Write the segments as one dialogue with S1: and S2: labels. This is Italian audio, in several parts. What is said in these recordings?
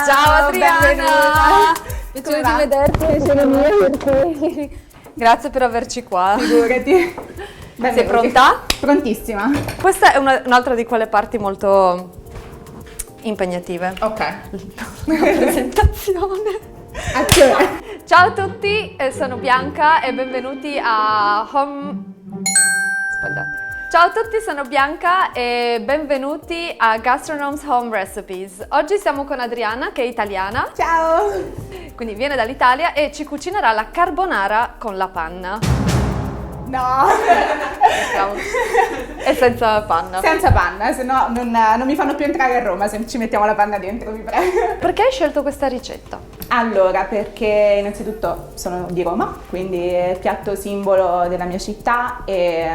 S1: Ciao Adriana!
S2: Piacere di vederti, piacere mio perché...
S1: Grazie per averci qua.
S2: Figurati.
S1: Sei pronta?
S2: Prontissima.
S1: Questa è un'altra di quelle parti molto impegnative.
S2: Ok.
S1: La presentazione.
S2: Azione.
S1: Ciao a tutti, sono Bianca e benvenuti a Home... Sbagliato. Ciao a tutti, sono Bianca e benvenuti a Gastronome's Home Recipes. Oggi siamo con Adriana, che è italiana.
S2: Ciao.
S1: Quindi viene dall'Italia e ci cucinerà la carbonara con la panna.
S2: No.
S1: E senza panna.
S2: Senza panna, se no non mi fanno più entrare a Roma se ci mettiamo la panna dentro, vi prego.
S1: Perché hai scelto questa ricetta?
S2: Allora, perché innanzitutto sono di Roma, quindi è il piatto simbolo della mia città e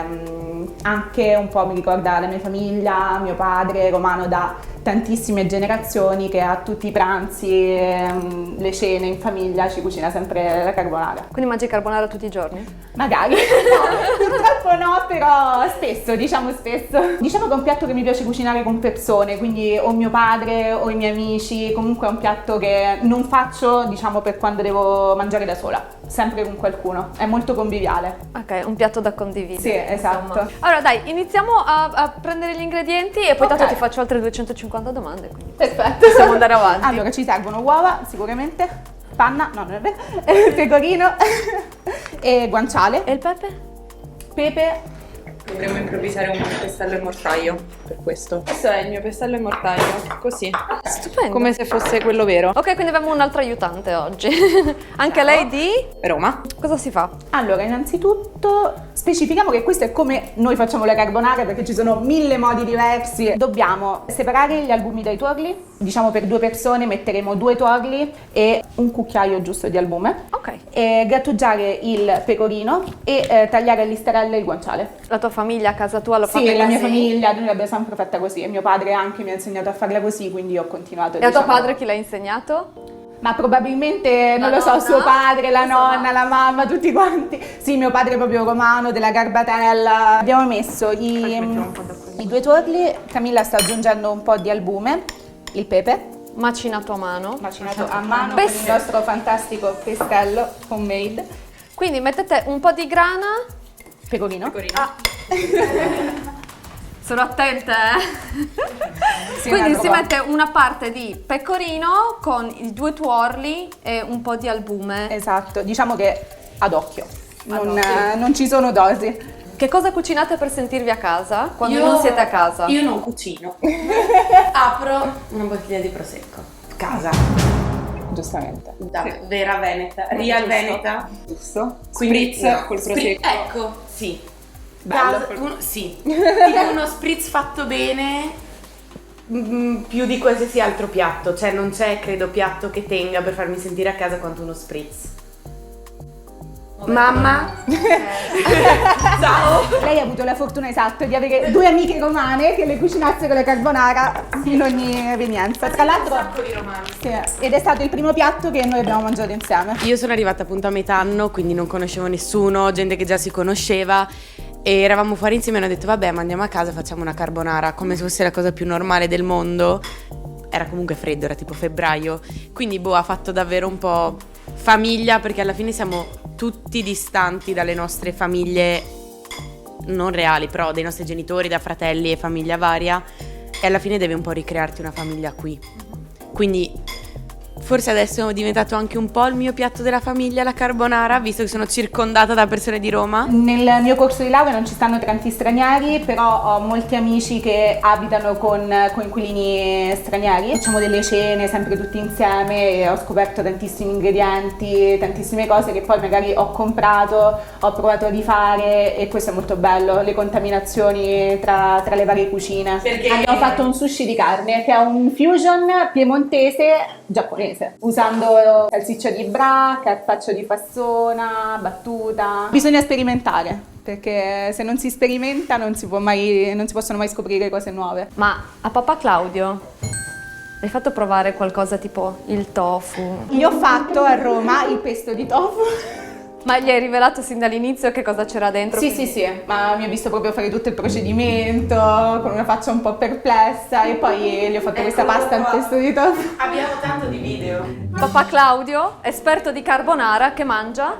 S2: anche un po' mi ricorda la mia famiglia, mio padre romano da tantissime generazioni che a tutti i pranzi, le cene in famiglia ci cucina sempre la carbonara.
S1: Quindi mangi carbonara tutti i giorni?
S2: Magari, no, purtroppo no, però spesso, diciamo spesso. Diciamo che è un piatto che mi piace cucinare con persone, quindi o mio padre o i miei amici, comunque è un piatto che non faccio, diciamo, per quando devo mangiare da sola, sempre con qualcuno, è molto conviviale.
S1: Ok, un piatto da condividere.
S2: Sì, esatto.
S1: Insomma. Allora dai, iniziamo a prendere gli ingredienti e poi tanto ti faccio altre 250 domande, quindi
S2: Perfetto.
S1: possiamo andare avanti.
S2: Allora, ci servono uova, sicuramente, panna, no non è vero, pecorino e guanciale,
S1: E il pepe?
S2: pepe.
S3: Dovremmo improvvisare un pestello e mortaio per questo. Questo è il mio pestello e mortaio, così.
S1: Stupendo.
S3: Come se fosse quello vero.
S1: Ok, quindi abbiamo un'altra aiutante oggi. Anche lei di?
S3: Roma.
S1: Cosa si fa?
S2: Allora, innanzitutto specifichiamo che questo è come noi facciamo la carbonara perché ci sono 1000 modi diversi. Dobbiamo separare gli albumi dai tuorli, diciamo per 2 persone metteremo 2 tuorli e un cucchiaio giusto di albume.
S1: Ok.
S2: E grattugiare il pecorino e tagliare a listarelle il guanciale.
S1: La tua famiglia, a casa tua lo fa
S2: Sì, la mia
S1: così?
S2: famiglia, noi l'abbiamo sempre fatta così e mio padre anche mi ha insegnato a farla così, quindi ho continuato.
S1: E a tuo
S2: diciamo.
S1: padre chi l'ha insegnato?
S2: Ma probabilmente, non lo so,
S1: nonna?
S2: suo padre, la
S1: Insomma.
S2: nonna, la mamma, tutti quanti. Sì, mio padre è proprio romano, della garbatella. Abbiamo messo i 2 tuorli, Camilla sta aggiungendo un po' di albume, il pepe,
S1: Macinato a mano.
S2: macinato a mano con il nostro fantastico pestello homemade,
S1: Quindi mettete un po' di grana.
S2: pecorino.
S1: Sono attente,
S2: Sì,
S1: Quindi
S2: un altro
S1: si
S2: po'.
S1: mette una parte di pecorino con i 2 tuorli e un po' di albume.
S2: Esatto, diciamo che ad occhio,
S1: occhio.
S2: non ci sono dosi.
S1: Che cosa cucinate per sentirvi a casa quando non siete a casa?
S3: Io non cucino. Apro una bottiglia di prosecco. Casa.
S2: Giustamente.
S3: Da vera veneta. Real veneta.
S2: Giusto?
S3: Spritz
S2: col prosecco.
S3: Ecco, sì.
S2: Bello.
S3: Sì. Tipo uno spritz fatto bene. Più di qualsiasi altro piatto. Cioè non c'è, credo, piatto che tenga per farmi sentire a casa quanto uno spritz. Mamma. Ciao.
S2: Lei ha avuto la fortuna esatta di avere 2 amiche romane che le cucinassero la carbonara in ogni evenienza. Tra l'altro,
S3: di romani.
S2: sì, ed è stato il primo piatto che noi abbiamo mangiato insieme.
S3: Io sono arrivata appunto a metà anno, quindi non conoscevo nessuno, gente che già si conosceva e eravamo fuori insieme e hanno detto vabbè, ma andiamo a casa e facciamo una carbonara, come se fosse la cosa più normale del mondo. Era comunque freddo, era tipo febbraio, quindi ha fatto davvero un po' famiglia perché alla fine siamo tutti distanti dalle nostre famiglie non reali, però dei nostri genitori, da fratelli e famiglia varia e alla fine devi un po' ricrearti una famiglia qui. Quindi forse adesso è diventato anche un po' il mio piatto della famiglia, la carbonara, visto che sono circondata da persone di Roma.
S2: Nel mio corso di laurea non ci stanno tanti stranieri, però ho molti amici che abitano con coinquilini stranieri. Facciamo delle cene sempre tutti insieme e ho scoperto tantissimi ingredienti, tantissime cose che poi magari ho comprato, ho provato a rifare e questo è molto bello, le contaminazioni tra le varie cucine.
S3: Perché-
S2: Abbiamo fatto un sushi di carne che è un fusion piemontese giapponese, usando salsiccia di bra, carpaccio di fassona, battuta. Bisogna sperimentare, perché se non si sperimenta non si possono mai scoprire cose nuove.
S1: Ma a papà Claudio hai fatto provare qualcosa tipo il tofu?
S2: Io ho fatto a Roma il pesto di tofu.
S1: Ma gli hai rivelato sin dall'inizio che cosa c'era dentro?
S2: Sì,
S1: quindi-
S2: sì, sì, ma mi ha visto proprio fare tutto il procedimento con una faccia un po' perplessa e poi gli ho fatto questa pasta al pesto di tofu.
S3: Abbiamo tanto di video.
S1: Papà Claudio, esperto di carbonara, che mangia?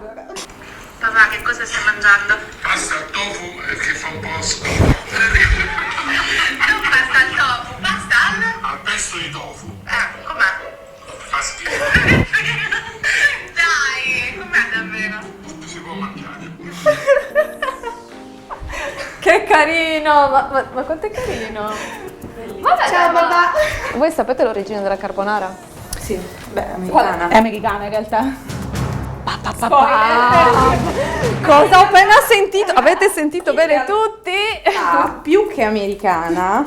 S4: Papà, che cosa stai mangiando?
S5: Pasta al tofu che fa un po' schifo.
S4: Non pasta al tofu, pasta al...
S5: Al pesto di tofu.
S4: Com'è?
S5: Fa schifo.
S4: Dai, com'è davvero?
S5: Si può mangiare.
S1: Che carino! Ma quanto è carino! Vabbè,
S2: Ciao
S1: ma-
S2: papà!
S1: Voi sapete l'origine della carbonara?
S3: Sì, beh, americana.
S2: È americana in realtà.
S1: Cosa ho appena sentito? Avete sentito bene tutti?
S3: Più che americana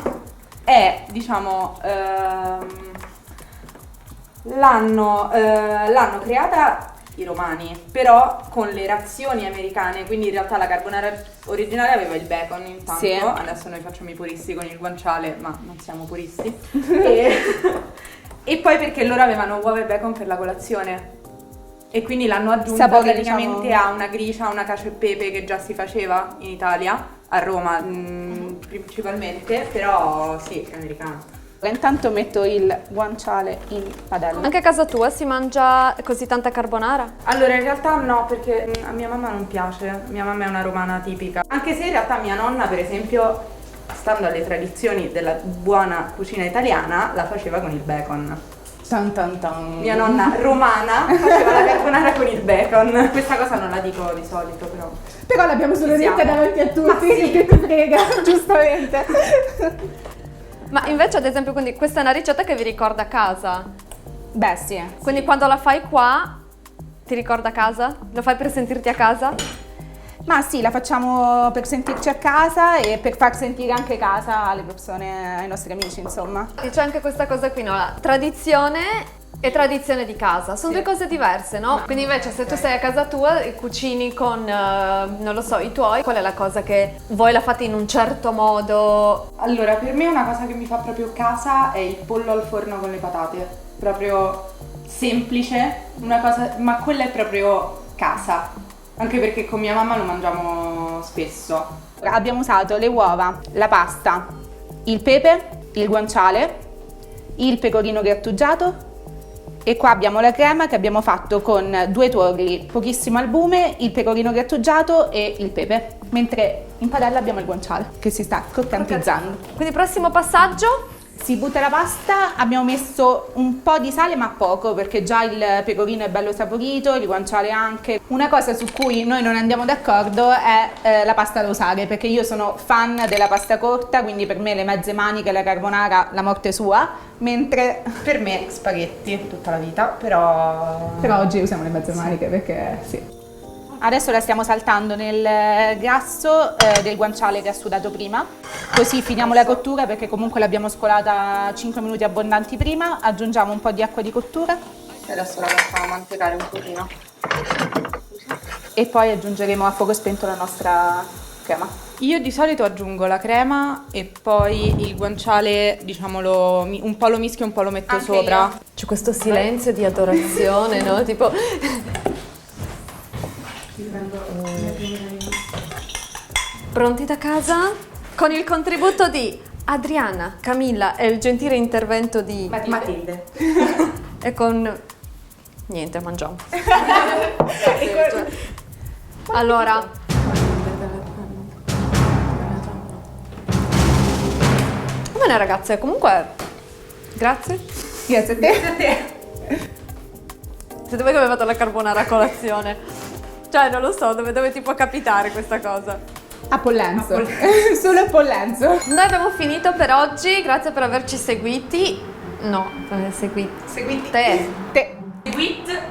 S3: è, diciamo, l'hanno creata i romani, però con le razioni americane, quindi in realtà la carbonara originale aveva il bacon intanto,
S2: Sì.
S3: adesso noi facciamo i puristi con il guanciale, ma non siamo puristi. E poi perché loro avevano uova e bacon per la colazione. E quindi l'hanno aggiunta
S2: Sapore,
S3: praticamente
S2: diciamo.
S3: a una gricia, una cacio e pepe che già si faceva in Italia, a Roma principalmente, però sì, è americana.
S2: Intanto metto il guanciale in padella.
S1: Anche a casa tua si mangia così tanta carbonara?
S3: Allora in realtà no, perché a mia mamma non piace, mia mamma è una romana tipica. Anche se in realtà mia nonna, per esempio, stando alle tradizioni della buona cucina italiana, la faceva con il bacon.
S2: Tan tan tan.
S3: Mia nonna romana faceva la carbonara con il bacon. Questa cosa non la dico di solito, però.
S2: Però l'abbiamo solo
S3: Ci siamo.
S2: detta davanti a tutti, che ti frega, giustamente.
S1: Ma invece, ad esempio, quindi questa è una ricetta che vi ricorda casa.
S2: Beh sì.
S1: Quindi quando la fai qua, ti ricorda casa? Lo fai per sentirti a casa?
S2: Ma sì, la facciamo per sentirci a casa e per far sentire anche casa alle persone, ai nostri amici, insomma.
S1: C'è anche questa cosa qui, no? La tradizione e tradizione di casa. Sono due cose diverse, no? Quindi invece se tu sei a casa tua e cucini con, non lo so, i tuoi, qual è la cosa che voi la fate in un certo modo?
S3: Allora, per me una cosa che mi fa proprio casa è il pollo al forno con le patate. Proprio semplice, una cosa, ma quella è proprio casa. Anche perché con mia mamma lo mangiamo spesso.
S2: Abbiamo usato le uova, la pasta, il pepe, il guanciale, il pecorino grattugiato e qua abbiamo la crema che abbiamo fatto con 2 tuorli, pochissimo albume, il pecorino grattugiato e il pepe, mentre in padella abbiamo il guanciale che si sta croccantizzando.
S1: Quindi prossimo passaggio?
S2: Si butta la pasta, abbiamo messo un po' di sale ma poco perché già il pecorino è bello saporito, il guanciale anche. Una cosa su cui noi non andiamo d'accordo è la pasta rosare, perché io sono fan della pasta corta, quindi per me le mezze maniche, la carbonara, la morte sua, mentre
S3: Per me spaghetti tutta la vita, però
S2: oggi usiamo le mezze maniche perché sì. Adesso la stiamo saltando nel grasso del guanciale che ha sudato prima, così finiamo la cottura perché comunque l'abbiamo scolata 5 minuti abbondanti prima, aggiungiamo un po' di acqua di cottura
S3: adesso la facciamo mantecare un pochino.
S2: e poi aggiungeremo a fuoco spento la nostra crema.
S3: Io di solito aggiungo la crema e poi il guanciale, diciamolo, un po' lo mischio e un po' lo metto
S2: Anche
S3: sopra.
S2: io.
S1: C'è questo silenzio di adorazione, no? Tipo... Pronti da casa? Con il contributo di Adriana, Camilla e il gentile intervento di
S3: Matilde.
S1: e con niente, mangiamo. Allora, va bene ragazze, comunque grazie.
S2: Grazie a te.
S1: Siete voi che avete fatto la carbonara a colazione. Cioè, non lo so, dove ti può capitare questa cosa.
S2: A Pollenzo. Solo a Pollenzo.
S1: Noi abbiamo finito per oggi, grazie per averci seguiti. No, seguite.
S2: Te.
S3: Seguit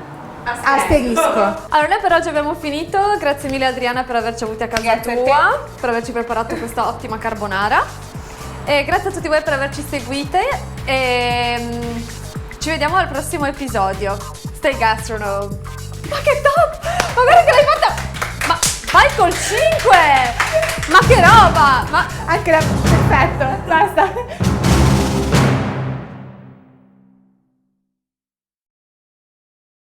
S2: Asterisco.
S1: Allora, noi per oggi abbiamo finito. Grazie mille Adriana per averci avuti a casa
S2: Grazie a
S1: tua, per averci preparato questa ottima carbonara. E grazie a tutti voi per averci seguite. E ci vediamo al prossimo episodio. Stay gastronome. Ma che top! Ma guarda che l'hai fatta! Ma vai col 5! Ma che roba! Ma
S2: Anche la... Perfetto, basta.